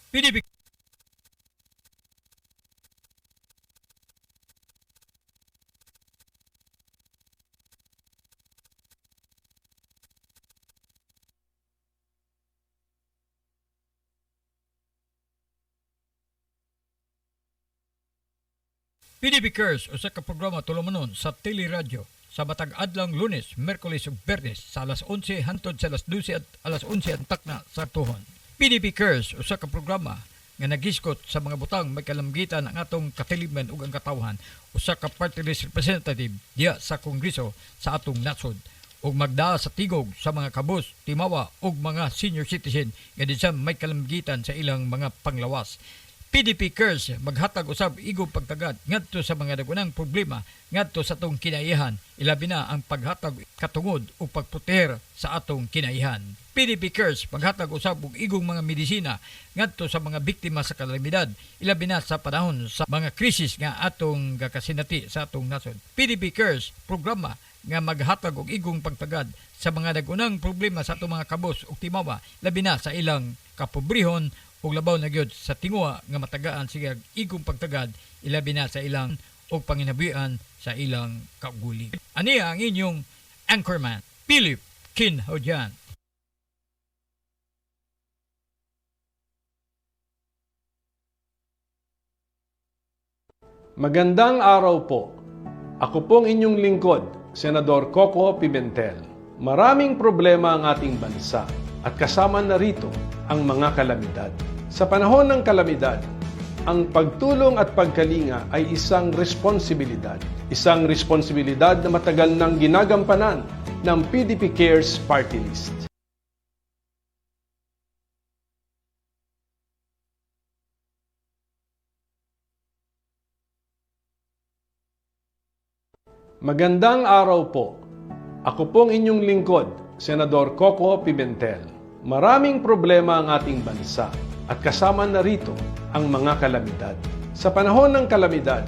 PDP PDP Cares usa ka programa tulumanon sa teleradyo sa matag adlang Lunes, Miyerkules ug Biyernes sa alas 11 hangtod sa alas 12 at alas 11 antak na sa tuhon. PDP Cares usa ka programa nga nagiskot sa mga butang may kalamgitan ang atong katilingban ug ang katawhan, usa ka party list representative diya sa Kongreso sa atong nasod ug magdaa sa tigog sa mga kabus, timawa ug mga senior citizen nga dinsa may kalamgitan sa ilang mga panglawas. PDP Cares maghatag usab igong pagtagad ngadto sa mga dagunang problema ngadto sa atong kinaihan, ilabi na ang paghatag katungod o pagproteher sa atong kinaihan. PDP Cares maghatag usab og igong mga medisina ngadto sa mga biktima sa kalamidad, ilabi na sa panahon sa mga krisis nga atong gakasinati sa atong nasod. PDP Cares programa nga maghatag og igong pagtagad sa mga dagunang problema sa atong mga kabos ug timawa, labi na sa ilang kapobrehon ug labaw na gyud sa tinguha nga matagaan siya igong pagtagad, ilabi na sa ilang og panginabuhian sa ilang kaugali. Ani ang inyong anchorman, Philip Kinhodjan. Magandang araw po. Ako pong inyong lingkod, Senador Coco Pimentel. Maraming problema ang ating bansa at kasama na rito ang mga kalamidad. Sa panahon ng kalamidad, ang pagtulong at pagkalinga ay isang responsibilidad. Isang responsibilidad na matagal nang ginagampanan ng PDP Cares Party List. Magandang araw po. Ako pong inyong lingkod, Senador Coco Pimentel. Maraming problema ang ating bansa at kasama na rito ang mga kalamidad. Sa panahon ng kalamidad,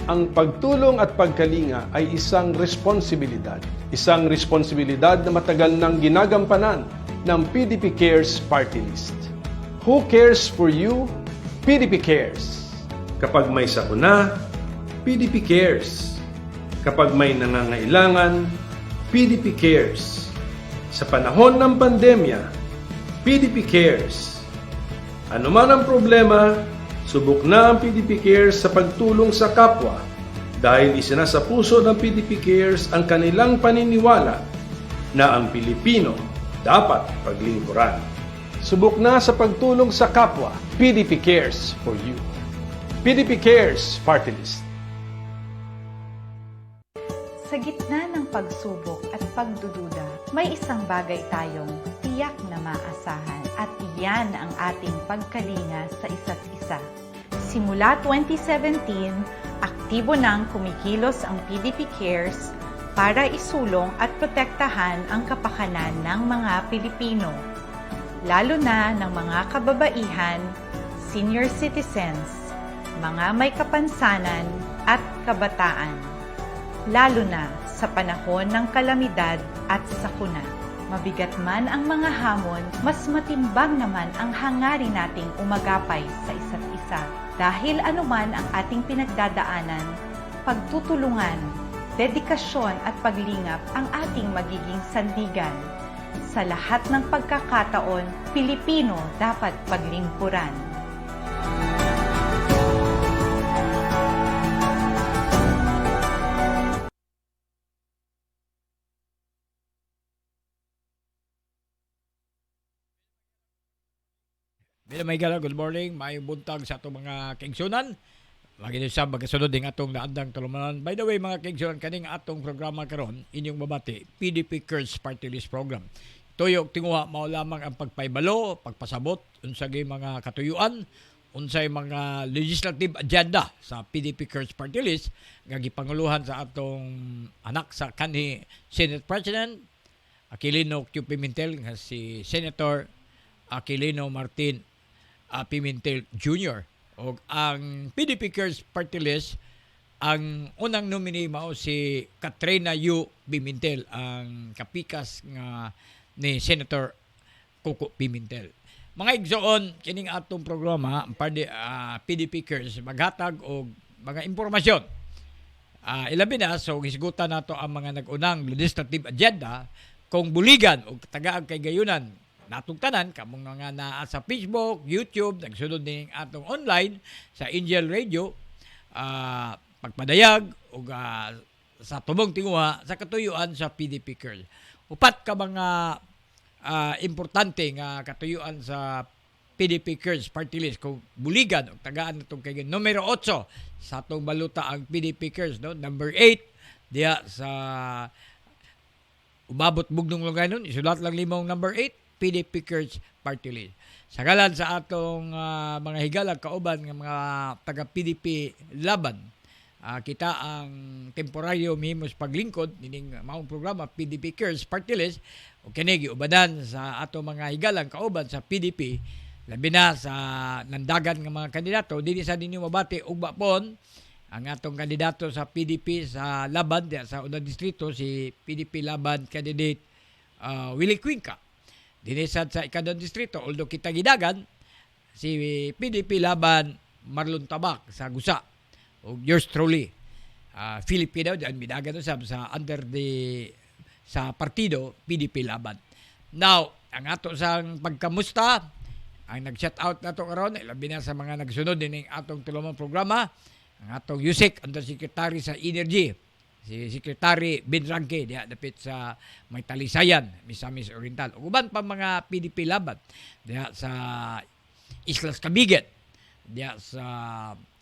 ang pagtulong at pagkalinga ay isang responsibilidad. Isang responsibilidad na matagal nang ginagampanan ng PDP Cares Party List. Who cares for you? PDP Cares. Kapag may sakuna, PDP Cares. Kapag may nangangailangan, PDP Cares. Sa panahon ng pandemya, PDP Cares. Ano man ang problema, subok na ang PDP Cares sa pagtulong sa kapwa dahil isinasa puso ng PDP Cares ang kanilang paniniwala na ang Pilipino dapat paglingkuran. Subok na sa pagtulong sa kapwa, PDP Cares for you. PDP Cares Party List. Sa gitna ng pagsubok at pagdududa, may isang bagay tayong tiyak na maasahan at iyan ang ating pagkalinga sa isa't isa. Simula 2017, aktibo nang kumikilos ang PDP Cares para isulong at protektahan ang kapakanan ng mga Pilipino, lalo na ng mga kababaihan, senior citizens, mga may kapansanan at kabataan, lalo na sa panahon ng kalamidad at sakuna. Mabigat man ang mga hamon, mas matimbang naman ang hangarin nating umagapay sa isa't isa. Dahil anuman ang ating pinagdadaanan, pagtutulungan, dedikasyon at paglingap ang ating magiging sandigan. Sa lahat ng pagkakataon, Pilipino dapat paglingkuran. Bila may gala, good morning. May buntag sa atong mga kingsunan. Lagi sa magkasunod din atong naandang tulumanan. By the way, mga kingsunan, kaning atong programa karon inyong babati, PDP Cares Party List Program. Tuyok tinguha, mao lamang ang pagpaybalo, pagpasabot, unsay mga katuyuan, unsay mga legislative agenda sa PDP Cares Party List, nga gipanguluhan sa atong anak sa kanhi Senate President, Aquilino Q. Pimentel, nga si Senator Aquilino Martin Pimentel Jr. O ang PDP Cares Party List, ang unang nominee mao si Katrina Yu Pimentel, ang kapikas nga ni Senator Coco Pimentel. Mga igsoon, kining atong programa, PDP Cares, maghatag og mga impormasyon. Ilabi na, so hisgutan nato ang mga nag-unang legislative agenda kung buligan o tagaag kay gayunan natong tanan, kamong mga naa sa Facebook, YouTube, nagsunod din atong online sa Angel Radio, pagpadayag o sa tubong tinguha sa katuyuan sa PDP Cares. Upat ka mga importante nga katuyuan sa PDP Cares Party List kung buligan o tagaan itong kay numero 8 sa atong baluta ang PDP Cares, no? Number 8 diya sa umabot bugnong luganon, isulat lang limong number 8 PDP Cares Party List. Sa galan sa atong mga higalag kauban nga mga taga PDP laban, kita ang temporaryo mihimos paglingkod nining maong programa PDP Cares Party List o kini giubadan sa ato mga higalang kauban sa PDP, labi na sa nandagan nga mga kandidato. Dili sa ninyo mabati ug bapon ang atong kandidato sa PDP sa laban diya sa unang distrito, si PDP laban candidate Willie Cuenca. Dili sad sa ikadong distrito, although kita gidagan si PDP laban Marlon Tabak sa Gusa o yours truly, Philip daw diyan midagan usab sa under the sa partido PDP laban. Now, ang ato sang pagkamusta, ang nag-shout out nato karon, labi na sa mga nagsunod din ng atong tulumang programa, ang atong USEC Undersecretary sa Energy, si Secretary Ben Ranque, diya dapit sa may Talisayan, Misamis Oriental. Uban pa mga PDP laban diya sa Islas Cavite, diya sa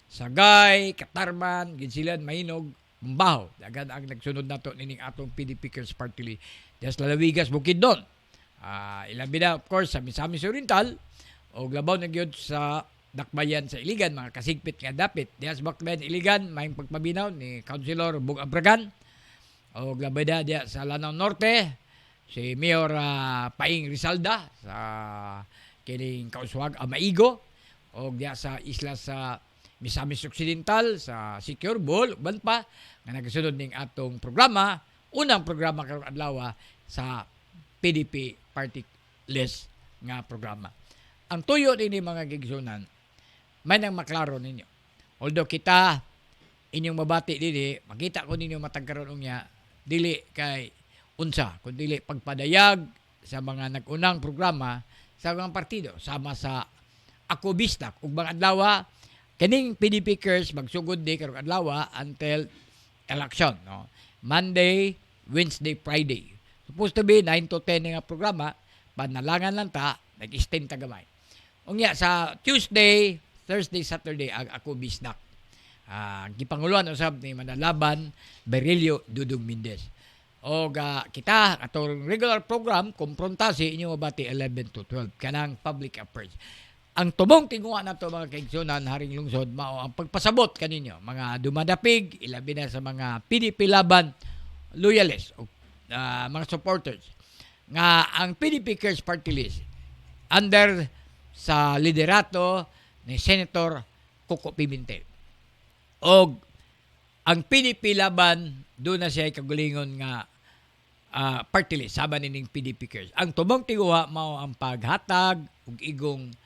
Sagay, Katarman, Ginsilan, Mahinog, Mumbaho. Dagan ang nagsunod nato nining atong PDP Cares Party List. Diya sa Lalawigas, Bukidnon. Ilabi na, of course, sa Misamis Oriental, o labaw na gyud sa Dakbayan sa Iligan, mga kasigpit nga dapit. Diya sa Bakbayan Iligan, may pagpabinaw ni Councilor Bug Abragan. O labay na diya sa Lanao Norte, si Mayor Paing Rizalda sa kining Kauswag Amaigo. O diya sa isla sa Misamis Occidental, sa Secure Ball, uban pa, nga nagsunod ning atong programa, unang programa karong adlaw sa PDP Party List nga programa. Ang tuyo din mga gigsunan, may nang maklaro ninyo. Although kita, inyong mabati dili, makita ko ninyo matagkaroon niya, dili kay unsa, kundi pagpadayag sa mga nag-unang programa sa mga partido, sama sa Ako Bistak, ug mga adlaw, kaning PDP Cares magsugod di karong adlaw until election, no? Monday, Wednesday, Friday. Supposed to be 9 to 10 nga programa, panalangan lang ta, nag-extend ta gamay. Unya sa Tuesday, Thursday, Saturday ang Ako Bistak. Gipanguluan usab ni Manalaban Berilio Dudong Mendez. O kita atong regular program kumprontasi inyo mabati 11 to 12 kanang public affairs. Ang tubong tinguha na to mga kaigsunan haring lungsod mao ang pagpasabot kaninyo mga dumadapig ilabi na sa mga PDP laban loyalists o mga supporters nga ang PDP Cares Party List under sa liderato ni Senator Coco Pimentel. O ang PDP laban doon na siya kagulingon nga party list sama nining PDP Cares. Ang tubong tinguha mao ang paghatag ug igong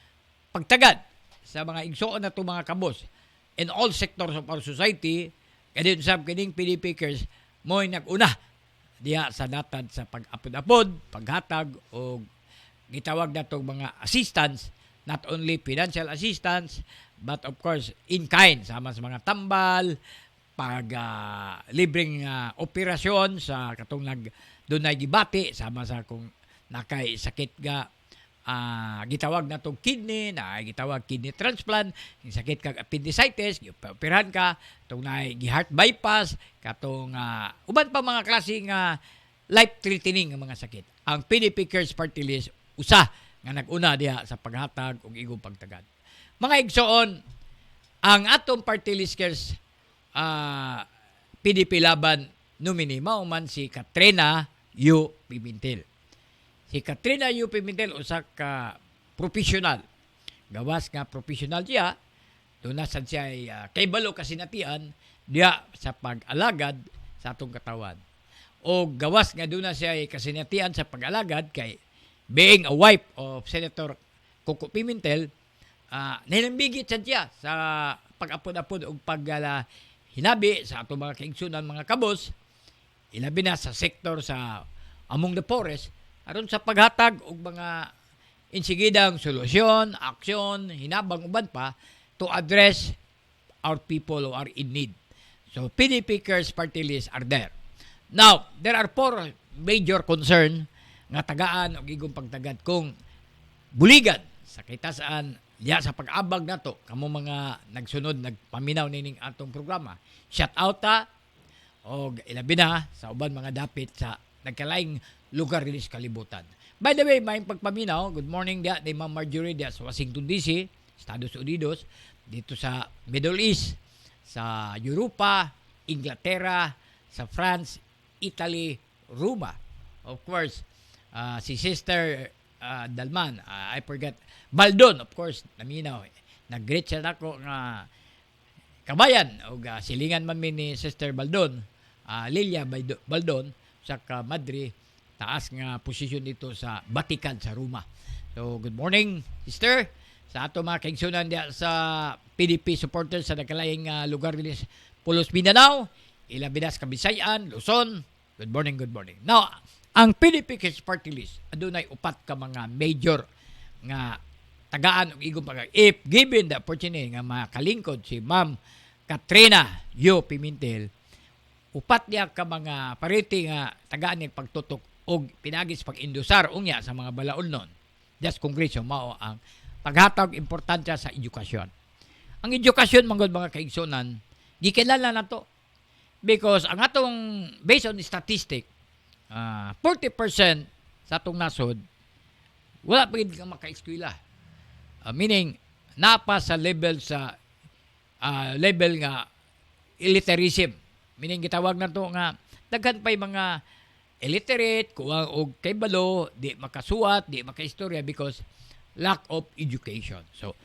pagtagad sa mga igsoon na itong mga kabos in all sectors of our society, kaya sa kining PDP Cares, mo'y nag-una diya sa natad sa pag-apod-apod, paghatag, o gitawag na itong mga assistance, not only financial assistance, but of course, in kind, sama sa mga tambal, pag libreng operasyon sa katong dunay gibati, sama sa kung nakay sakit ga gitawag na itong kidney, na gitawag kidney transplant, yung sakit kag appendicitis, operahan ka, itong na heart bypass, katong uban pa mga klaseng life-threatening ng mga sakit. Ang PDP Cares Party List, usa nga nag-una diha sa paghatag ug igong pagtagad. Mga igsoon, ang atong Party List Cares PDP laban nominee mao man si Katrina U. Pimentel. Si Katrina U. Pimentel usa ka professional. Gawas nga professional siya, tunasan siya ay kaybalo kasinatian diya sa pag-alagad sa atong katawan. O gawas nga doon na siya ay kasinatian sa pag-alagad kay being a wife of Senator Coco Pimentel, nilambigit siya sa pag-apod-apod o hinabi sa atong mga kaigsunan mga kabos, ilabi na sa sektor sa among the forest, aron sa paghatag og mga insigidang solusyon, aksyon, hinabang uban pa to address our people who are in need. So, PDP Cares Party List are there. Now, there are 4 major concern nga tagaan og igong pagtagad kung buligan sa kitasaan diya sa pag-abag nato kamo mga nagsunod nagpaminaw nining atong programa. Shout out ta og ilabi na sa uban mga dapit sa nagkalaing lugar dinhi sa kalibutan. By the way, may pagpaminaw, good morning dia ni Ma'am Marjorie dia sa Washington DC, Estados Unidos, dito sa Middle East, sa Europa, Inglaterra, sa France, Italy, Roma. Of course, si Sister Dalman, I forget, Baldon, of course, naminaw. Nag-greet siya nako nga kabayan o silingan man ni Sister Baldon, Lilia Baldon, sa Madrid, taas nga posisyon dito sa Vatican, sa Roma. So, good morning, Sister. Sa ato mga kaigsunan diya sa PDP supporters sa nagkalaing lugar din Pulos, Mindanao, Ilabidas, Kabisayan, Luzon. Good morning, good morning. Now, ang PDP Cares Party List, adunay upat ka mga major nga tagaan og igong pag if given the opportunity nga makalingkod si Ma'am Katrina Yo Pimentel, upat niya ka mga parity nga tagaan ni pagtutok og pinagis pag-indusar unya sa mga balaod nun. Just Kongreso mao ang paghatag importansya sa edukasyon. Ang edukasyon manggod mga kaigsunan, gikilala na to because ang atong based on statistic 40% sa atong nasod wala pa gid ka maka-eskwela. Meaning napa sa level level nga illiteracy. Meaning gitawag na to nga daghan pay mga illiterate kuwang og kay balo, di makasuwat, di makaistorya because lack of education. So,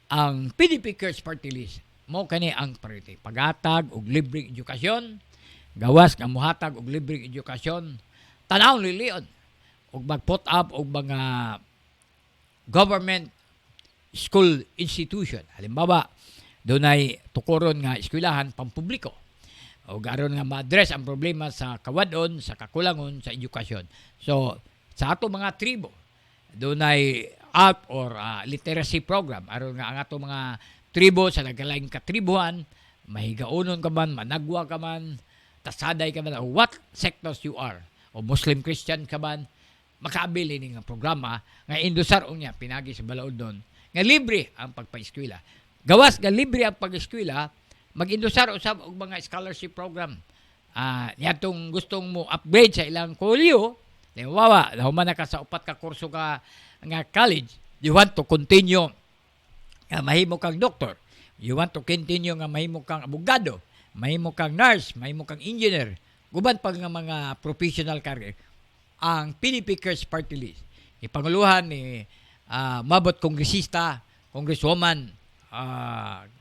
ang PDP Cares Party List, mo kani ang priority. Paghatag og libreng edukasyon, gawas nga muhatag og libreng edukasyon, tanaw lilion, og mag-put up og mga government school institution. Halimbawa, dunay tukuron nga eskwelahan pampubliko. O garon nga ma-address ang problema sa kawadon, sa kakulangon, sa edukasyon. So, sa ato mga tribo, dunay out or literacy program. Aron nga ang ato mga tribo sa nagkalaing katribuhan, mahigaunon ka man, managwa ka man, tasaday ka man, o what sectors you are, o Muslim Christian ka man, makaabili ni nga programa nga indusar niya pinagi sa balaod doon nga libre ang pagpa-eskwela. Gawas nga libre ang pag-eskwela, mag-indusar usab og mga scholarship program. Yatong gustong mo upgrade sa ilang kolyo, wawa, human na ka sa upat ka kurso ka nga college, you want to continue nga mahimo kang doktor, you want to continue nga mahimo kang abogado, mahimo kang nurse, mahimo kang engineer, guban pa nga mga professional career, ang PDP Cares Party List, ipanguluhan ni mabot kongresista, congresswoman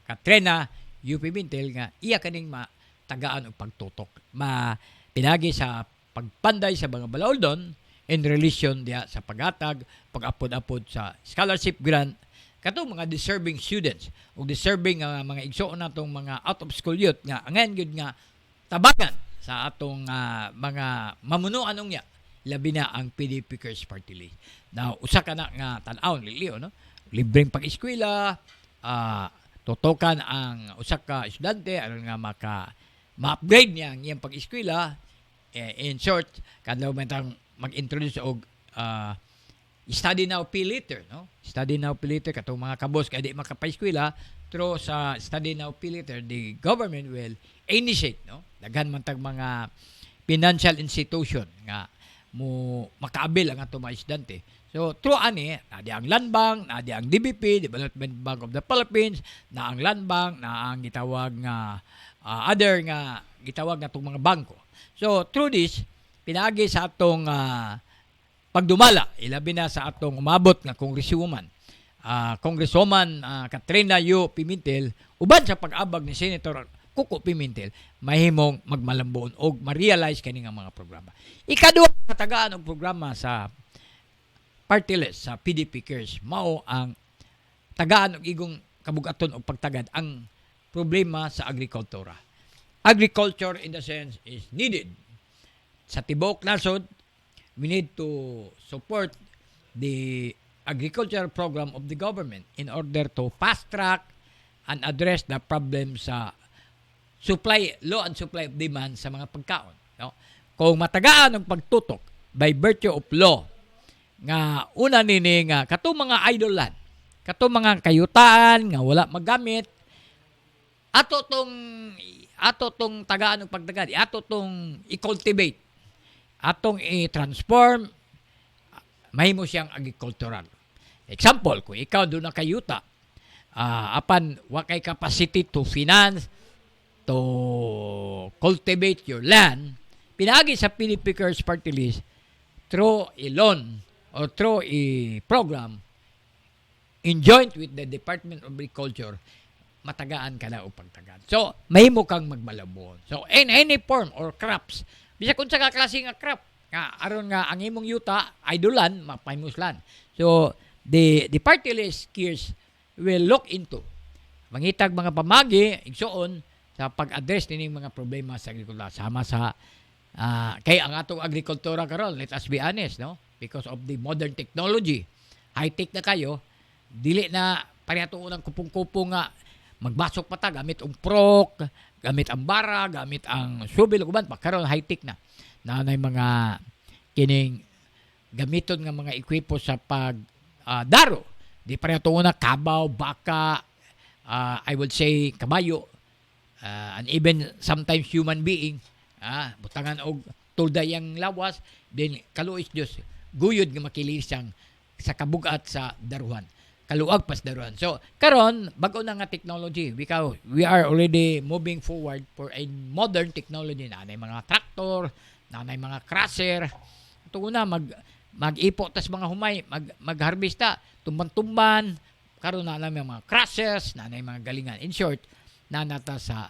Katrina UP Pimentel nga iya kaning tagaan og pagtutok. Pinagi sa pagpanday sa mga balaodon in relation dia sa paghatag, pag-apod-apod sa scholarship grant katong mga deserving students o deserving mga igsoon natong mga out of school youth nga angan gyud nga tabangan sa atong mga mamunuan niya labi na ang PDP Cares Party List. Now, usa ka na nga tan-aw liliw no. Libreng pag-eskwela, tutukan ang usa ka estudyante aron nga ma-upgrade niya ang iyang pag-eskwela. In short, kadlaw man tang mag-introduce og study now pay later, no? Study now pay later katong mga kabos kay di makapa-eskwela through sa study now pay later, the government will initiate, no? Daghan man tag mga financial institution nga mo makaabil ang atong mga estudyante. So, through ani, nadi ang Land Bank, nadi ang DBP, Development Bank of the Philippines, na ang Land Bank, na ang gitawag nga other nga gitawag na itong mga bangko. So, through this, pinagi sa atong pagdumala, ilabi na sa atong umabot nga Congresswoman, Congresswoman Katrina Yo Pimentel, uban sa pag-abag ni Senator Coco Pimentel, mahimong magmalambon o ma-realize kani nga mga programa. Ikaduha, katagaan og programa sa party list sa PDP Cares mao ang tagaan og igong kabugaton og pagtagad ang problema sa agrikultura. Agriculture in the sense is needed. Sa tibuok nasod, we need to support the agricultural program of the government in order to fast track and address the problem sa supply, law and supply of demand sa mga pagkaon. No? Kung matagaan ang pagtutok by virtue of law, nga una nini nga kato mga idolland, kato mga kayutaan nga wala magamit, ato tong tagaan ng pagtagad, ato tong i-cultivate, atong i-transform, mahimo siyang agricultural. Example, kung ikaw doon na kayuta, apan wakay capacity to finance, to cultivate your land, pinagi sa PDP Cares Party List through a loan or through a program in joint with the Department of Agriculture, matagaan ka na o pagtagaan. So, mahimo kang magmalabon. So, in any form or crops, bisa kung sa klase nga crop, nga aron nga ang imong yuta, idolan, mapaymuslan. So, the party list Cares will look into mangitag mga pamagi, igsoon, sa pag-address nining mga problema sa agrikultura. Sama sa, kay ang atong agrikultura karon, let us be honest, no? Because of the modern technology, high-tech na kayo, dili na pareha unang kupong-kupong nga magbasok pa ta gamit ang prok, gamit ang bara, gamit ang subil uban pa karon high-tech na. Nanay mga kining gamiton nga mga ekwipo sa pag daro. Di pareha una kabaw, baka, I would say kabayo, and even sometimes human being, butangan og tulday ang lawas, then kaluis Dios guyod nga makilis siyang sa kabugat sa daruhan. Kaluag pas daruhan. So, karon bag-o na nga technology. We are already moving forward for a modern technology. Nanay mga traktor, nanay mga crusher. Ito una, mag-ipo tas mga humay, mag-harvesta, tumban-tumban. Karon na namin mga crushers, nanay mga galingan. In short, nanata sa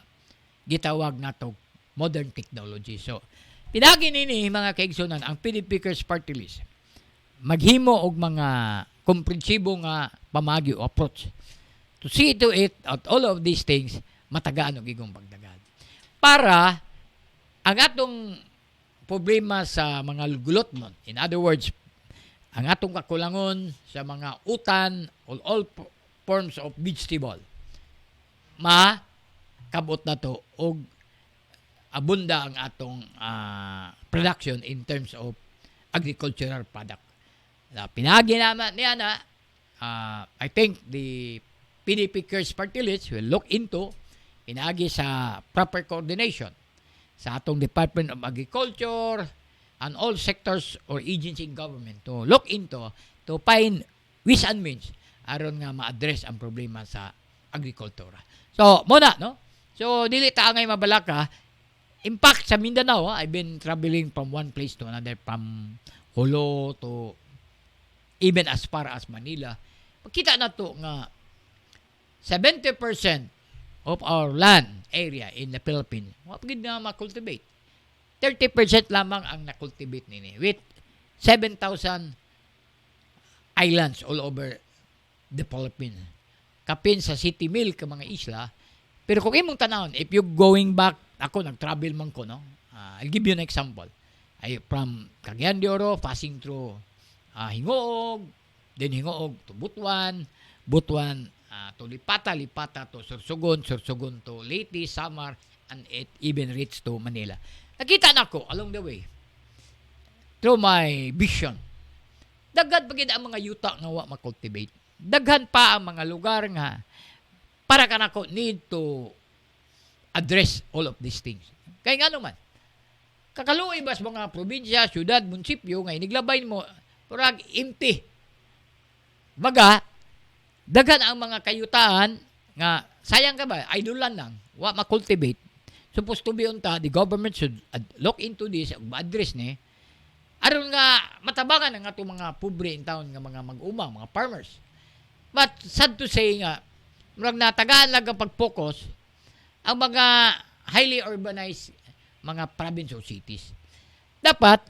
gitawag nato modern technology. So, pinagi nini mga kaigsunan ang PDP Cares Party List. Maghimo og mga komprehensibo nga pamagi o approach to see to it at all of these things matagaan og igong pagdagad. Para ang atong problema sa mga gulotnon, in other words, ang atong kakulangon sa mga utan or all forms of vegetable, makabot na to og abunda ang atong production in terms of agricultural product. Pinagi naman niya na I think the PDP Cares Party List will look into pinagi sa proper coordination sa atong Department of Agriculture and all sectors or agency in government to look into to find ways and means aron nga ma-address ang problema sa agrikultura. So, muna, no? So, dili ta ngay mabalaka. Impact sa Mindanao, I've been traveling from one place to another, from Jolo to even as far as Manila. Pagkita na to nga 70% of our land area in the Philippines, wapagid na ma-cultivate. 30% lamang ang na-cultivate nini with 7,000 islands all over the Philippines. Kapin sa City Mill ka mga isla. Pero kung imong tanawon, if you going back, ako nag-travel man ko, no? I'll give you an example. From Cagayan de Oro, passing through Hingoog, then Hingoog to Butuan, Butuan to Lipata, Lipata to Sorsogon, Sorsogon to Leyte, Samar, and it even reached to Manila. Nakita na ko along the way, through my vision, daghan pagid ang mga yuta nga wa ma-cultivate. Daghan pa ang mga lugar nga para ka na ko need to address all of these things. Kaya nga naman, kakaluoy bas mga probinsya, syudad, munisipyo, nga iniglabay mo, parang empty. Baga, daghan ang mga kayutaan nga, sayang ka ba, idolan lang, wa ma-cultivate. Supposed to be unta, the government should look into this, ma-address ni, aron nga matabangan ang atong mga pobre in town nga mga mag-uma, mga farmers. But sad to say nga, murag natagaan lang ang pag-focus ang mga highly urbanized mga province o cities. Dapat,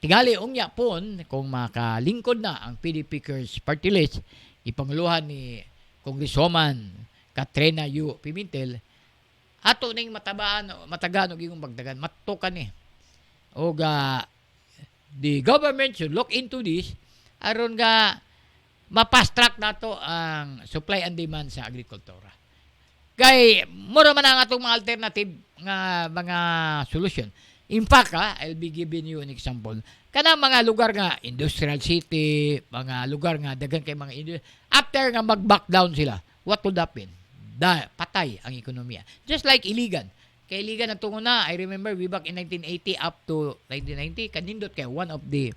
tingali unya pon kung makalingkod na ang PDP Curse Party List ipanguluhan ni Congresswoman Katrina Yu Pimentel ato ning matagaan og igong bagdagan matukan ni og the government should look into this aron nga ma-fast track nato ang supply and demand sa agrikultura. Kay mura man ang atong mga alternative nga mga solution. In fact, I'll be giving you an example. Kana mga lugar nga industrial city, mga lugar nga daghan kay mga after nga mag-back down sila, what would happen? Patay ang ekonomiya. Just like Iligan. Kay Iligan ang tungo na, I remember way back in 1980 up to 1990, kanindot kay one of the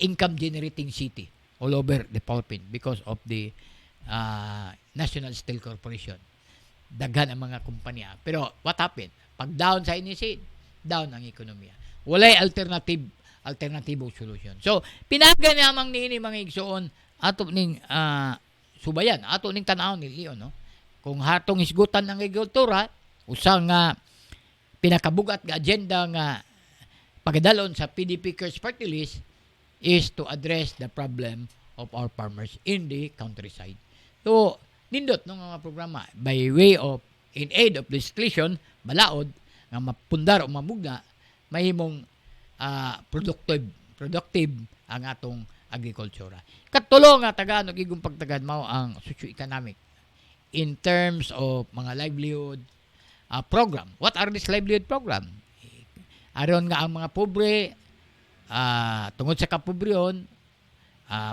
income generating city all over the Philippines because of the National Steel Corporation. Daghan ang mga kumpanya. Pero what happened? Pag down sa NEC, down ang ekonomiya. Walay alternative solution. So, pinaga namang niini mga igsoon ato ning subayan, ato ning tan-aw ni Leon, no? Kung hatong isgutan ang agrikultura, usang pinakabugat nga agenda nga pagadalon sa PDP Curse Party List is to address the problem of our farmers in the countryside. So, nindot ng mga programa by way of in aid of legislation, balaod, nga mapundar o mamugna, mahimong productive ang atong agrikultura. Katulo nga tagaan og igong pagtagad mao ang socio-economic in terms of mga livelihood program. What are these livelihood program? Aron nga ang mga pobre tungod sa kapobrehon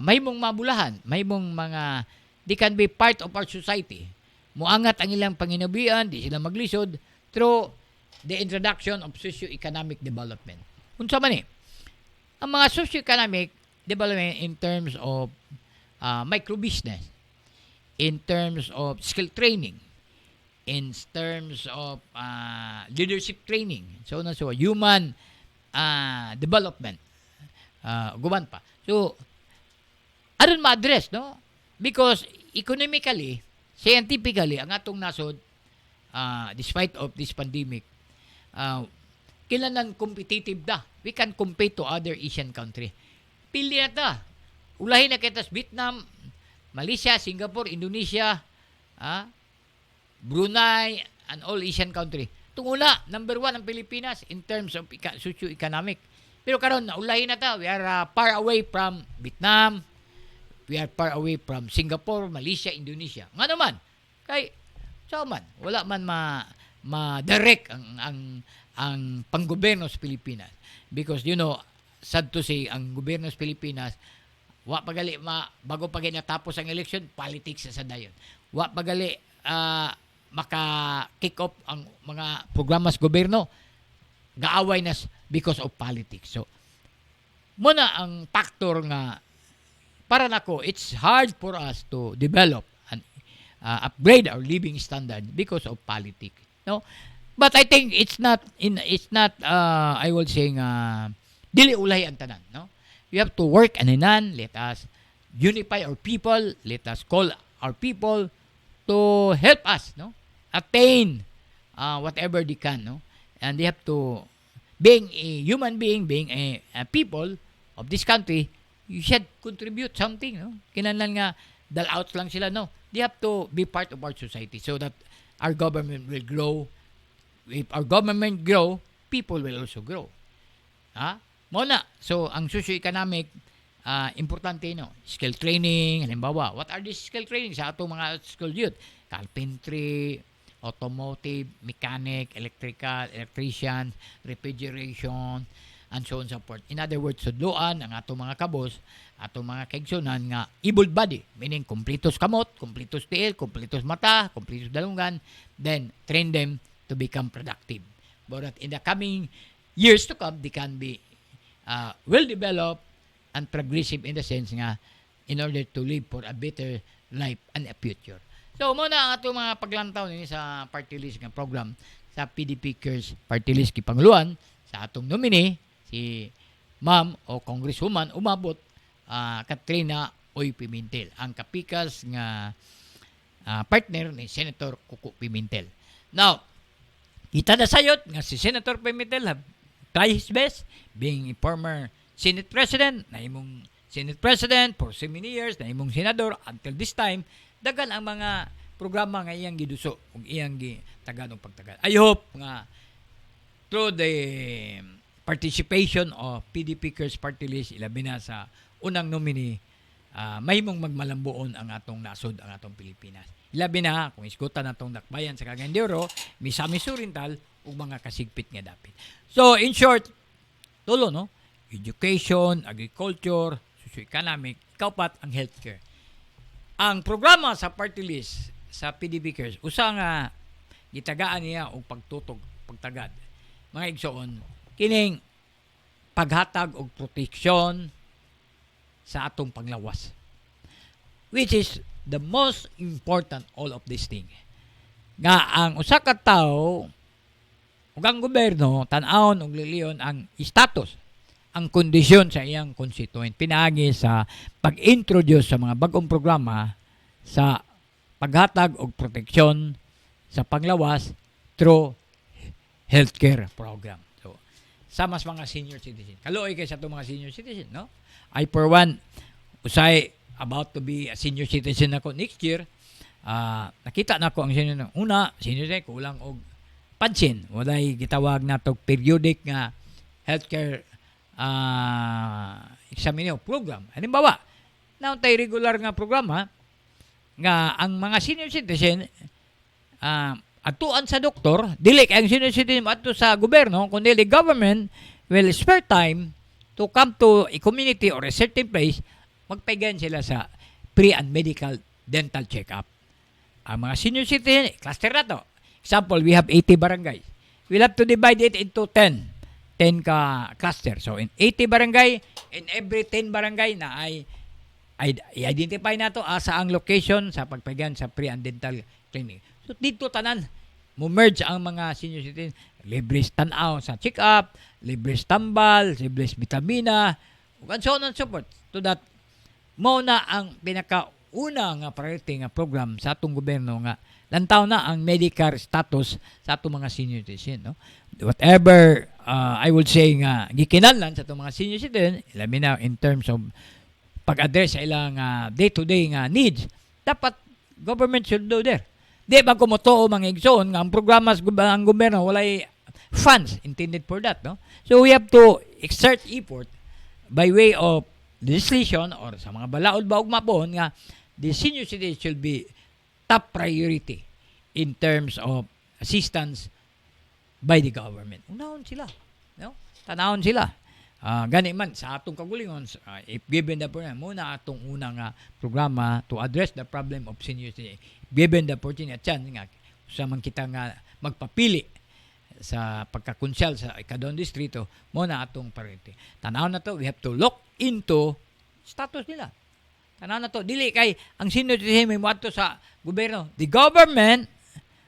mahimong mabulahan, mahimong mga they can be part of our society. Muangat ang ilang panginabuhian, di sila maglisod through the introduction of socio-economic development. Unsa man ni? Ang mga socio-economic development in terms of micro-business, in terms of skill training, in terms of leadership training, so on and so on, human development, guban pa. So, aron ma-address, no? Because economically, scientifically, ang atong nasod, despite of this pandemic, kailangan competitive da. We can compete to other Asian country. Pili na ta. Ulahin na kita sa Vietnam, Malaysia, Singapore, Indonesia, Brunei, and all Asian country. Tungula, number 1 ang Pilipinas in terms of socio-economic. Pero karon ulahin na ta. We are far away from Vietnam. We are far away from Singapore, Malaysia, Indonesia. Nga naman, kay so man, wala man ma-direct ang panggobyerno sa Pilipinas. Because, sad to say, ang gobyerno sa Pilipinas, bago pa natapos ang election, politics sa dayon. Wa pagali maka-kick off ang mga programa sa gobyerno, gaaway na because of politics. So, muna ang factor nga, para nako, it's hard for us to develop and upgrade our living standard because of politics. No? But I think it's not I will say dili ulay ang tanan, no? We have to work aninan, let us unify our people, let us call our people to help us, no? Attain whatever they can, no? And they have to, being a human being, being a people of this country, you should contribute something, no? Kinahanglan nga dal-out lang sila, no? They have to be part of our society so that our government will grow. If our government grow, people will also grow. Muna, so ang socio-economic, importante, no? Skill training, halimbawa, what are these skill training sa atong mga school youth? Carpentry, automotive, mechanic, electrical, electrician, refrigeration, and so on and so forth. In other words, sudloan ang atong mga kabos, atong mga kaigsunan nga able body, meaning kompletos kamot, kompletos tiil, kompletos mata, kompletos dalungan, then train them to become productive. But in the coming years to come, they can be well-developed and progressive in the sense nga in order to live for a better life and a future. So, muna ang atong mga paglantaw ni sa party list nga program sa PDP Curse Party List kipanguluan sa atong nominee, si Ma'am o Congresswoman umabot Katrina Oy Pimentel, ang kapikas nga partner ni Senator Coco Pimentel. Now, kita na sayot nga si Senator Pimentel have tried his best being a former Senate President, nahimong Senate President for so many years, nahimong senador until this time, dagan ang mga programa nga iyang giduso ug iyang gitagan og pagtagan. I hope nga through the participation of PDP Curse Party List, ilabi na sa unang nominee, mahimong magmalambuon ang atong nasod, ang atong Pilipinas. Ilabi na kung iskutan natong dakbayan sa Cagayan de Oro, Misamis Oriental ug mga kasigpit nga dapit. So in short, tulo no, education, agriculture, socio-economic, kaupat ang healthcare. Ang programa sa party list sa PDP Cares, usa nga gitagaan niya og pagtutog, pagtagad. Mga igsoon, kining paghatag og proteksyon sa atong panglawas. Which is the most important all of this thing. Nga ang usa ka tawo ug ang gobyerno tan-awon og liliyon ang status, ang kondisyon sa iyang constituent pinaagi sa pag-introduce sa mga bagong programa sa paghatag og proteksyon sa panglawas through healthcare program. So, sa mas mga senior citizen. Kaluoy kay sa itong mga senior citizen, no? I for one, usay about to be a senior citizen ako next year. Nakita na ko ang senior na una, senior citizen, kulang og pansin. Walay gitawag na to periodic nga healthcare examine program. Halimbawa, na tay regular nga programa nga ang mga senior citizen atuan sa doktor, dili kay ang senior citizen adto sa gobyerno, kundi the government will spare time to come to a community or a certain place, magpaigan sila sa pre and medical dental check-up. Ang mga senior citizen, cluster na to. Example, we have 80 barangays. We'll have to divide it into 10 ka cluster. So, in 80 barangay, in every 10 barangay na ay i-identify na to sa ang location sa pagpagan sa pre and dental clinic. So, dito tanan, mo-merge ang mga senior citizen. Libre tanaw sa check-up, libre tambal, libre vitamina, and so on and so forth. So that, mo na ang pinakauna nga priority nga program sa atong gobyerno nga lantaw na ang medical status sa atong mga senior citizen, no? Whatever I would say nga gikinahanglan sa atong mga senior citizen, labi na in terms of pag-address sa ilang day-to-day nga needs, dapat government should do there. Di ba ko mo to mga igsoon nga ang programa sa ang gobyerno walay funds intended for that, no? So we have to exert effort by way of legislation or sa mga balaod ba ug mapon nga the senior citizen should be top priority in terms of assistance by the government. Unahon sila, no? Tanahon sila. Gani man sa atong kagulingon, if given the opportunity, muna atong unang programa to address the problem of senior citizen. Given the opportunity at chance nga sa man kita nga magpapili sa pagkakonsyal sa ikadong distrito, muna atong priority. Tanaw na to, we have to look into status nila. Tanaw na to, dili kay ang senior citizen may muadto sa gobyerno. The government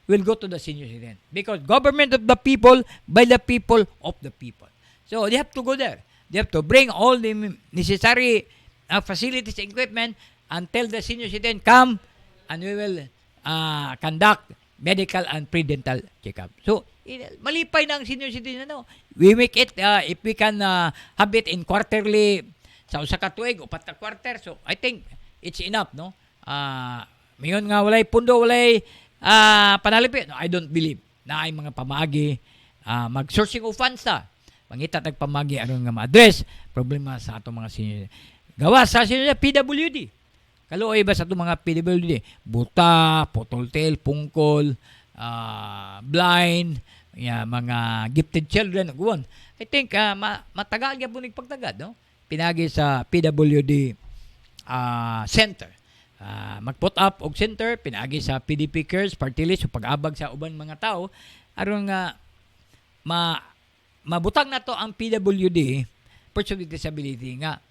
will go to the senior citizen because government of the people, by the people, of the people. So they have to go there. They have to bring all the necessary facilities, equipment, and tell the senior citizen, come and we will conduct medical and pre-dental check-up. So, malipay na ang senior citizen. No? We make it, if we can have it in quarterly, sa usa ka tuig, upat ka quarter. So, I think it's enough. No? Mayon nga, walay pundo, walay panalipin. No, I don't believe na ay mga pamagi mag-sourcing of funds ta. Pangita tagpamagi aron nga ma-address problema sa atong mga senior. Gawa sa senior PWD. Kaluoy ba sa itong mga PWD? Buta, potoltel, pungkol, blind, mga gifted children, guwan. I think matagal nga po nagpagtagad, no? Pinagi sa PWD center. Mag-put up og center, pinagi sa PDP Cares, party list, pag-abag sa uban mga tao, aron nga mabutang na to ang PWD, person with disability, nga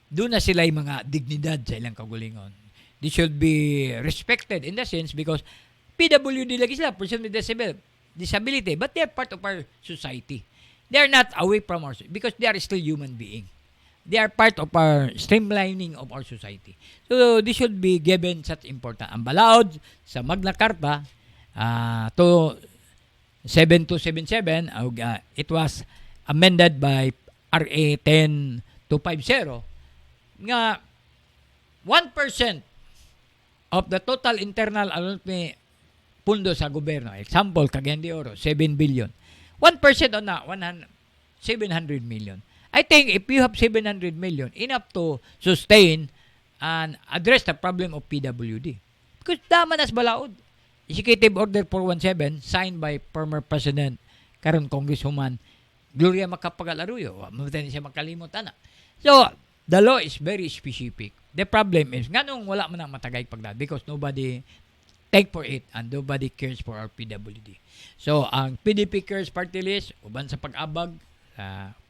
doon na sila yung mga dignidad sa ilang kagulingon. They should be respected in the sense because PWD lagi sila, person with disability, but they are part of our society. They are not away from our society because they are still human beings. They are part of our streamlining of our society. So, this should be given such important. Ang balaod sa Magna Carta to 7277, it was amended by RA 10250 nga 1% of the total internal allotment pundo sa gobyerno. Example, Cagayan de Oro, 7 billion. 1% on na, 700 million. I think if you have 700 million, enough to sustain and address the problem of PWD. Because daman as balaod. Executive Order 417 signed by former President karon Congresswoman Gloria Macapagal-Arroyo. Mabatan siya makalimot ana. So, the law is very specific. The problem is, nganong wala man ang matagay pagdad because nobody take for it and nobody cares for our PWD. So, ang PDP Cares Party List, uban sa pag-abag,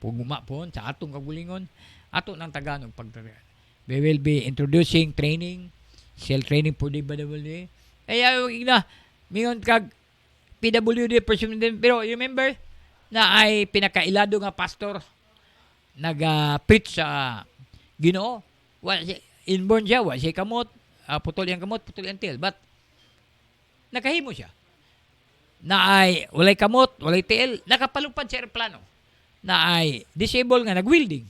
puguma po, sa atong kagulingon, ato ng Tagalog pagtagay. We will be introducing training, self-training for the PWD. Kaya yung na, mingon kag PWD president, pero remember na ay pinakailado nga pastor nag-preach sa Ginoo. Inborn siya, siya kamot, putol yung kamot, putol yung tiil. But, nakahimo siya. Na ay walay kamot, walay tiil, nakapalupad sa aeroplano. Na ay disabled nga nag-wielding.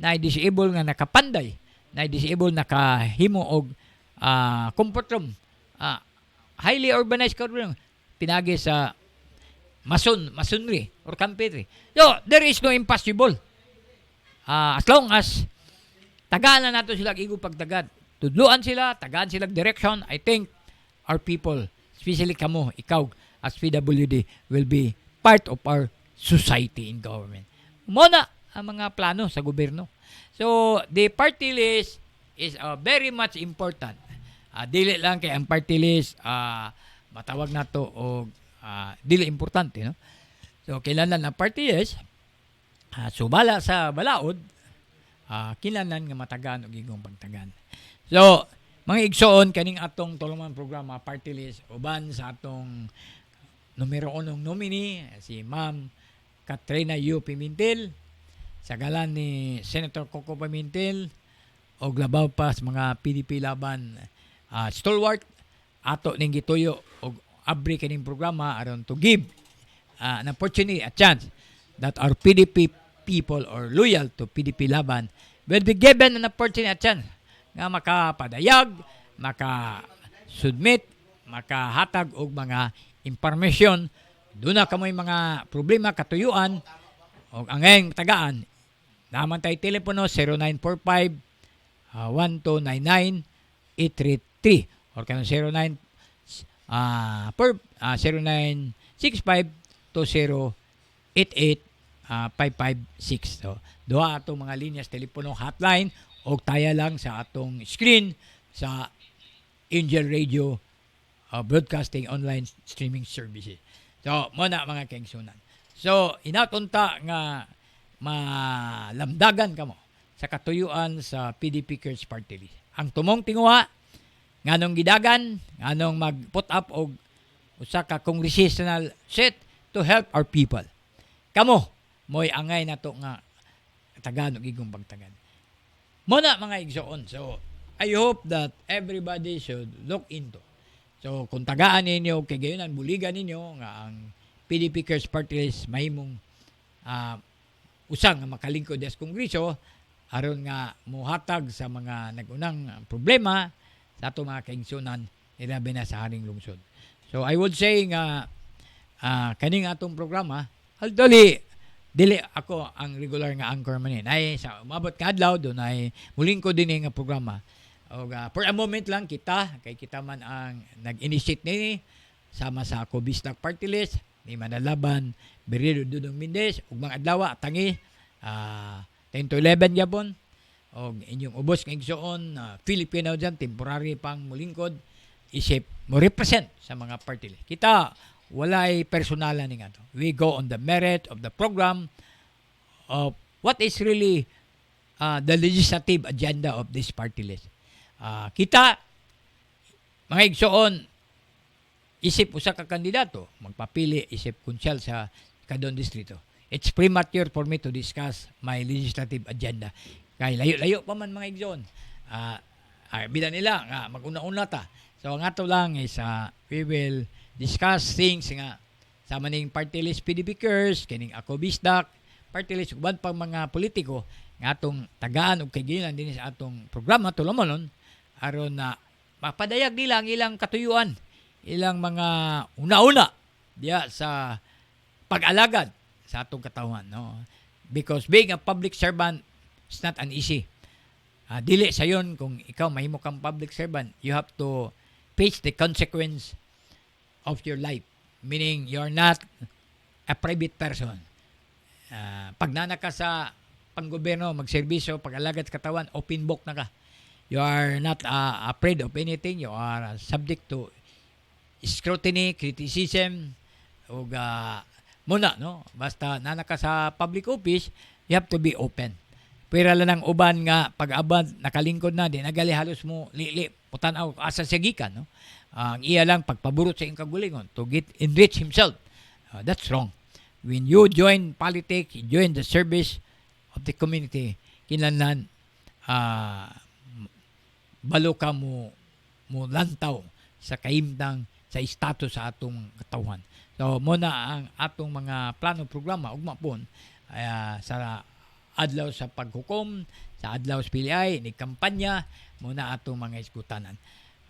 Na ay disabled nga nakapanday. Na ay disabled nakahimo og comfort room. Highly urbanized room. Pinagi sa masonry or campetry. So, there is no impossible. As long as tagaan na nato sila igo pagtagad. Tudluan sila, tagaan sila direction. I think our people, especially kamo, ikaw as PWD, will be part of our society in government. Muna ang mga plano sa gobyerno. So, the party list is very much important. Dili lang kay ang party list, matawag na to o dili importante. No? So, kailangan ang party list, subala sa balaod, kailangan nga matagan o gigong pagtagan. So, mga igsoon, kaning atong tulungan programa, party list, uban sa atong numero 1 nominee, si Ma'am Katrina U. Pimentel, sa galan ni Senator Coco Pimentel, o glabaw pa sa mga PDP laban stalwart, ato ning gituyo o abri kaning programa aron to give an opportunity, a chance that our PDP people or loyal to PDP laban will be given an opportunity, a chance nga makapadayag, maka-submit, makahatag og mga information. Doon na kamoy mga problema, katuyuan, o angayang tagaan. Naman tayo telepono 0945-1299-833 or kanong 0965-2088-556. So, doha atong mga linyas telepono hotline o taya lang sa atong screen sa Angel Radio Broadcasting Online Streaming Services. So, muna mga kaigsunan. So, inatunta nga malamdagan kamo sa katuyuan sa PDP Cares Party List. Ang tumong tinguha, nganong gidagan, nganong mag-put up og usa ka congressional seat to help our people. Kamo, mo'y angay na to nga tagan o gigong pagtagan. Muna mga igsoon. So, I hope that everybody should look into. So, kung tagaan ninyo, kay gayonan, buligan ninyo nga ang PDP Cares Party List mahimong usang nga makalingkod sa Kongreso aron nga muhatag sa mga nagunang problema sa ato mga kaigsunan ilabi na sa haring lungsod. So, I would say nga kaning atong programa, dili ako ang regular nga anchor man ay sa umabot nga adlaw doon ay muling ko din nga programa. O for a moment lang kita man ang nag-initiate ni sama sa ako Bistak Party List ni Manalaban Berilo Dudong Mendez ug mga adlaw tangi 10 to 11 gyapon og inyong ubos nga igsoon Filipino dyan temporary pang mulingkod isip mo represent sa mga party list. Kita walay personalan ni nga to. We go on the merit of the program of what is really the legislative agenda of this party list. Kita mga igsoon isip usa ka kandidato magpapili isip konsyal sa kadon distrito. It's premature for me to discuss my legislative agenda. Kay layo-layo pa man mga igsoon. Bila nila nga mag-una-una ta. So ang ato lang is we will discuss things nga sa maning party list PDP Cares, kining ako Bisdak, party list uban pang mga politiko nga atong tagaan og kaigilan dinhi sa atong programa tulumanon aron na mapadayag nila ang ilang katuyuan, ilang mga una-una diya sa pag-alagad sa atong katawan, no? Because being a public servant is not an easy. Dili sa yon kung ikaw mahimo kang public servant, you have to face the consequence of your life. Meaning, you're not a private person. Pag nana ka sa panggobyerno, magserbisyo, pag-alagad sa katawan, open book na ka. You are not afraid of anything. You are subject to scrutiny, criticism, o muna, no? Basta nana ka sa public office, you have to be open. Pero lang ng uban nga, pag-abad, nakalingkod na din, nagali halos mo, putanaw, asa sigikan, no? Ang iya lang, pagpaburot sa iyong kagulingon, to enrich himself. That's wrong. When you join politics, you join the service of the community, kinahanglan, balo ka mo lantaw sa kaimtang, sa status sa atong katawan. So, muna ang atong mga plano programa, ugma pon, sa adlaw sa paghukom, sa adlaw sa PLI, ni kampanya, muna atong mga iskutanan.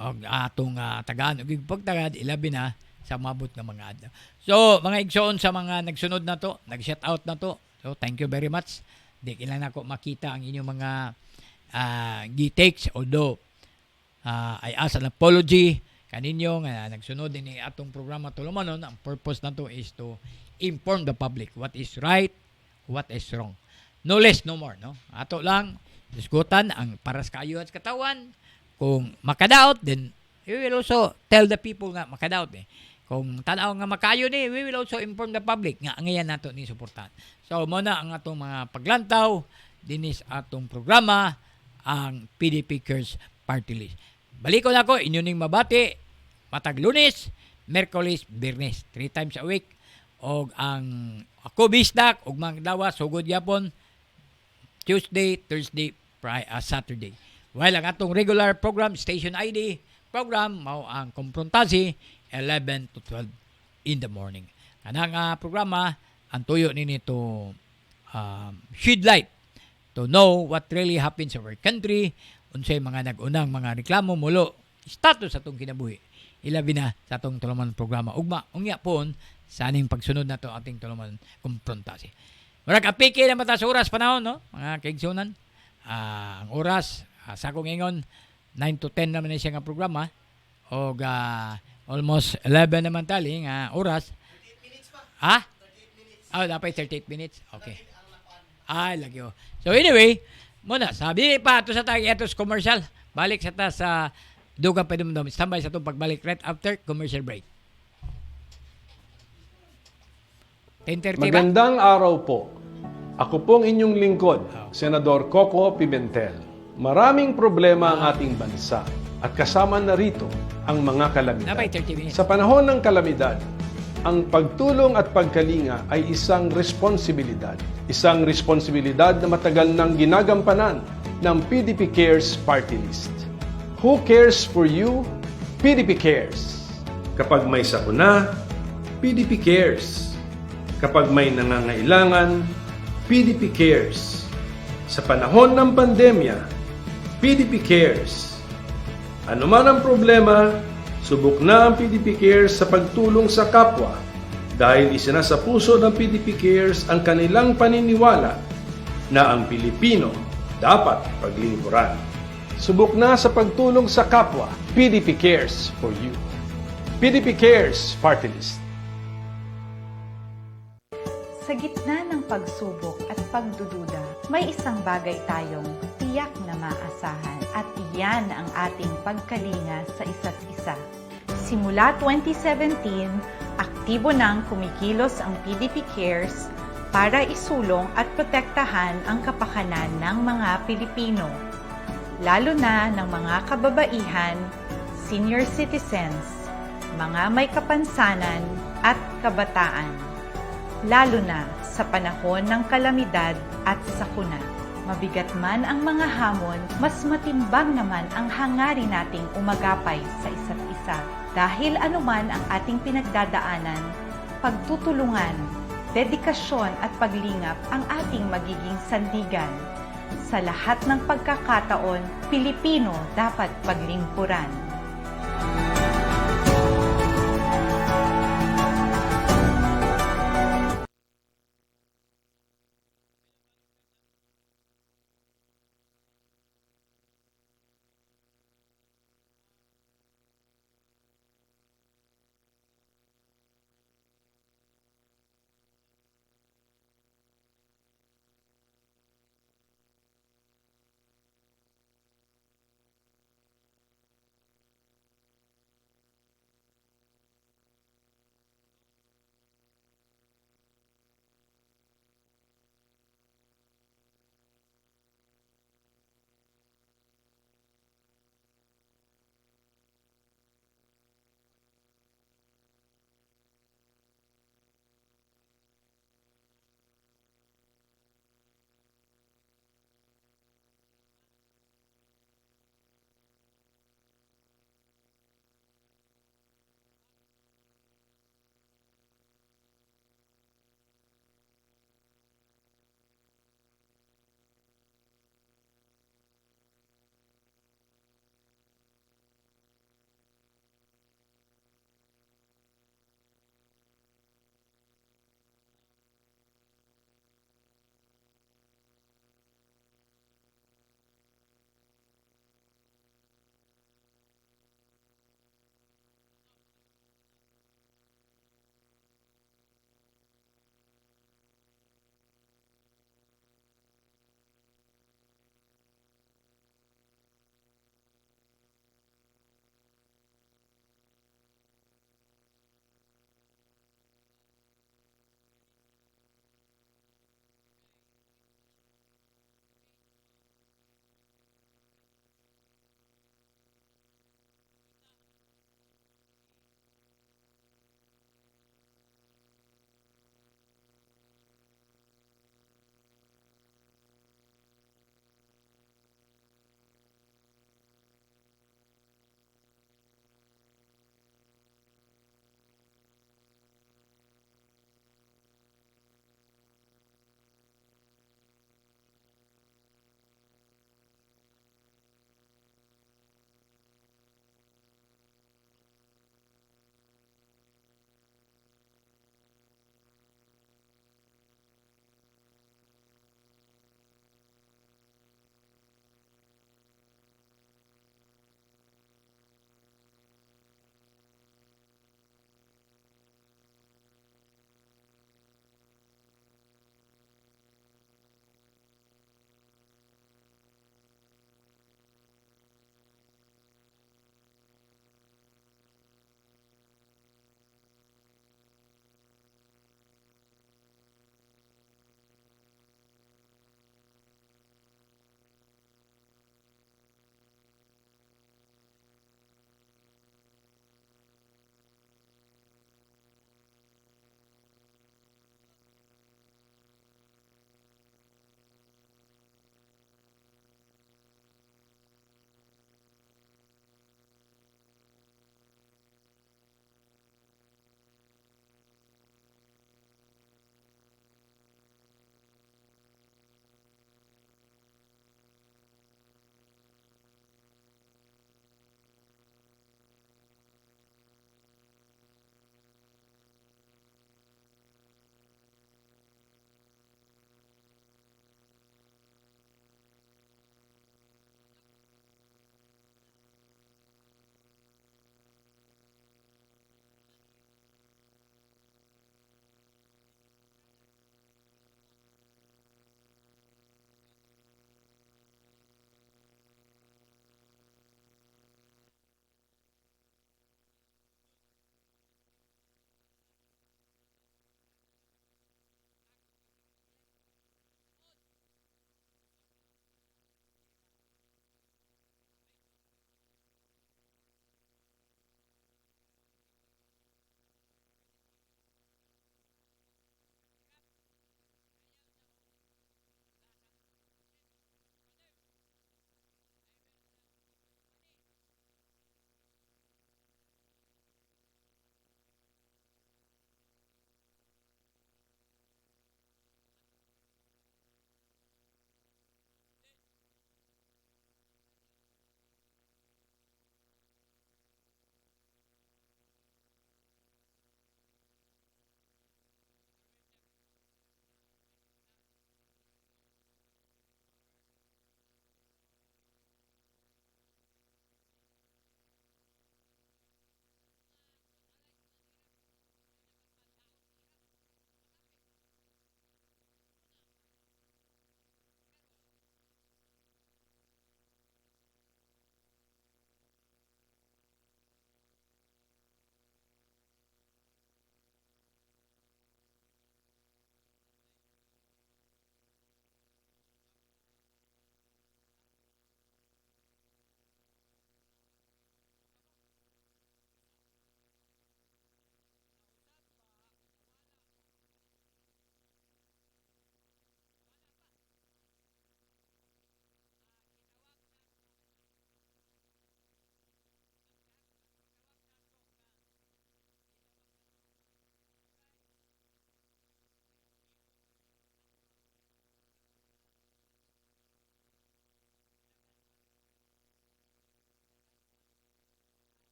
O atong tagaan, o pagtagad, ilabi na sa mabot ng mga adlaw. So, mga igsoon sa mga nagsunod na to, nag-shout out na to. So, thank you very much. Di kailangan ako makita ang inyong mga gitakes, although I ask an apology kaninyo nga nagsunod din atong programa tulumanon. Ang purpose na to is to inform the public what is right, what is wrong. No less, no more, no? Ato lang, diskutan ang paras kayo at katawan. Kung makadaot, then we will also tell the people nga makadaot eh. Kung tanaw nga makayo ni, we will also inform the public nga ngayon nato ni suportahan. So, muna ang atong mga paglantaw, dinis atong programa, ang PDP Cares Party List. Baliko na ko, inyuning mabati, matag Lunes, Merkulis, Biyernes, 3 times a week. O ang ako bisdak, ug magdawa, sugod yapon, Tuesday, Thursday, Saturday. While ang atong regular program, Station ID program, mao ang Komprontasi, 11 to 12 in the morning. Kanang programa, ang tuyo ni nito shed light to know what really happens in our country, unsay mga nag-unang mga reklamo mulo, status atong kinabuhi. Ilabi na sa atong tulumanon programa. Ugma, ungya pon, sa aning pagsunod na to ating tulumanon Komprontasi. Murag apiki na mata sa oras panahon, no? Mga kaigsunan. Ang oras, sa akong ingon, 9 to 10 naman na siya nga programa. O almost 11 naman tali nga oras. 38 minutes pa. Ha? 38 minutes. Dapat 38 minutes. Okay. Lagi o. So anyway, muna, sabi pa ito sa tayo, ito sa commercial. Balik sa ta sa Dugang Pedumdum. Standby sa itong pagbalik right after commercial break. 10:30 ba? Magandang araw po. Ako pong inyong lingkod, Senador Coco Pimentel. Maraming problema ang ating bansa at kasama na rito ang mga kalamidad. Napay 30 minutes. Sa panahon ng kalamidad, ang pagtulong at pagkalinga ay isang responsibilidad. Isang responsibilidad na matagal nang ginagampanan ng PDP Cares Party List. Who cares for you? PDP Cares. Kapag may sakuna, PDP Cares. Kapag may nangangailangan, PDP Cares. Sa panahon ng pandemya, PDP Cares. Ano man ang problema, subok na ang PDP Cares sa pagtulong sa kapwa dahil isinasa puso ng PDP Cares ang kanilang paniniwala na ang Pilipino dapat paglingkuran. Subok na sa pagtulong sa kapwa, PDP Cares for you. PDP Cares Party List. Sa gitna ng pagsubok at pagdududa, may isang bagay tayong tiyak na maasahan at iyan ang ating pagkalinga sa isa't isa. Simula 2017, aktibo nang kumikilos ang PDP Cares para isulong at protektahan ang kapakanan ng mga Pilipino, lalo na ng mga kababaihan, senior citizens, mga may kapansanan at kabataan, lalo na sa panahon ng kalamidad at sakuna. Mabigat man ang mga hamon, mas matimbang naman ang hangarin nating umagapay sa isa't isa. Dahil anuman ang ating pinagdadaanan, pagtutulungan, dedikasyon at paglingap ang ating magiging sandigan. Sa lahat ng pagkakataon, Pilipino dapat paglingkuran.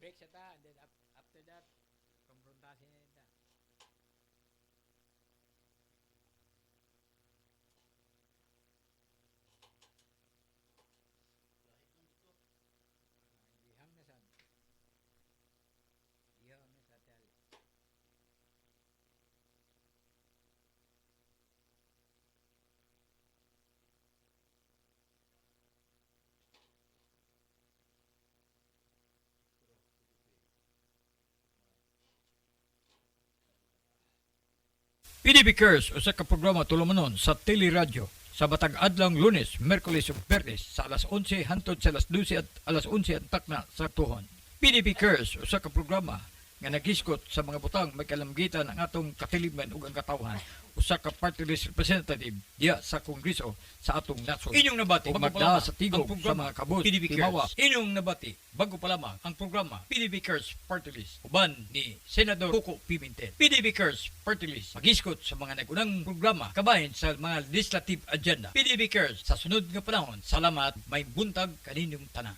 break sa ta, and then after that, konfrontasyon na ta. Ihang na sad. Ihang na sa tel. PDP Cares usa ka programa tulumanon sa teleradyo sa batag adlang Lunes, Miyerkules ug Biyernes sa alas 11 hangtod sa alas 12 at alas 11 ang takna sa tuhon. PDP Cares usa ka programa nga nagiskot sa mga butang may kalamgitan ang atong katiliman ug ang katawhan usa ka party list representative diya sa Kongreso sa atong nasod. Inyong nabati Bago magda pa lamang sa tigog ang programa, sa mga kabot PDP timawa. Cares. Inyong nabati bago pa lamang ang programa PDP Cares Party List uban ni Senador Coco Pimentel. PDP Cares Party List magiskot sa mga nagunang programa kabahin sa mga legislative agenda. PDP Cares sa sunod nga panahon. Salamat, may buntag kaninyong tanan.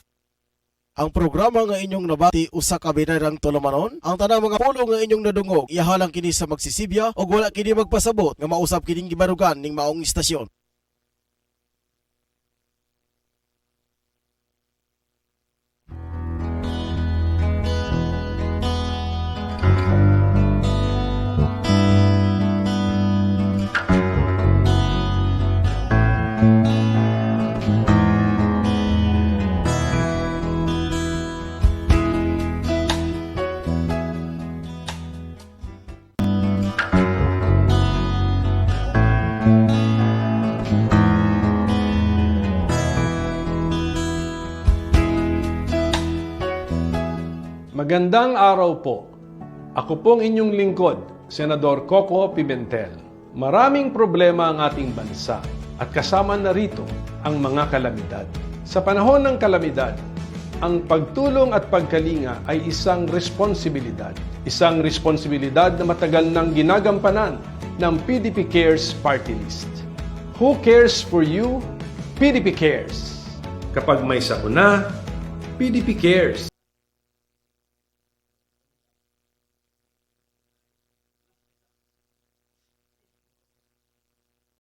Ang programa nga inyong nabati usa ka binarang tulumanon, ang tanang mga pulo nga inyong nadungog ihalang kini sa magsisibya o wala kini magpasabot nga mausap kining gibarugan ning maong istasyon. Magandang araw po. Ako pong inyong lingkod, Senador Coco Pimentel. Maraming problema ang ating bansa at kasama na rito ang mga kalamidad. Sa panahon ng kalamidad, ang pagtulong at pagkalinga ay isang responsibilidad. Isang responsibilidad na matagal nang ginagampanan ng PDP Cares Party List. Who cares for you? PDP Cares. Kapag may sakuna, PDP Cares.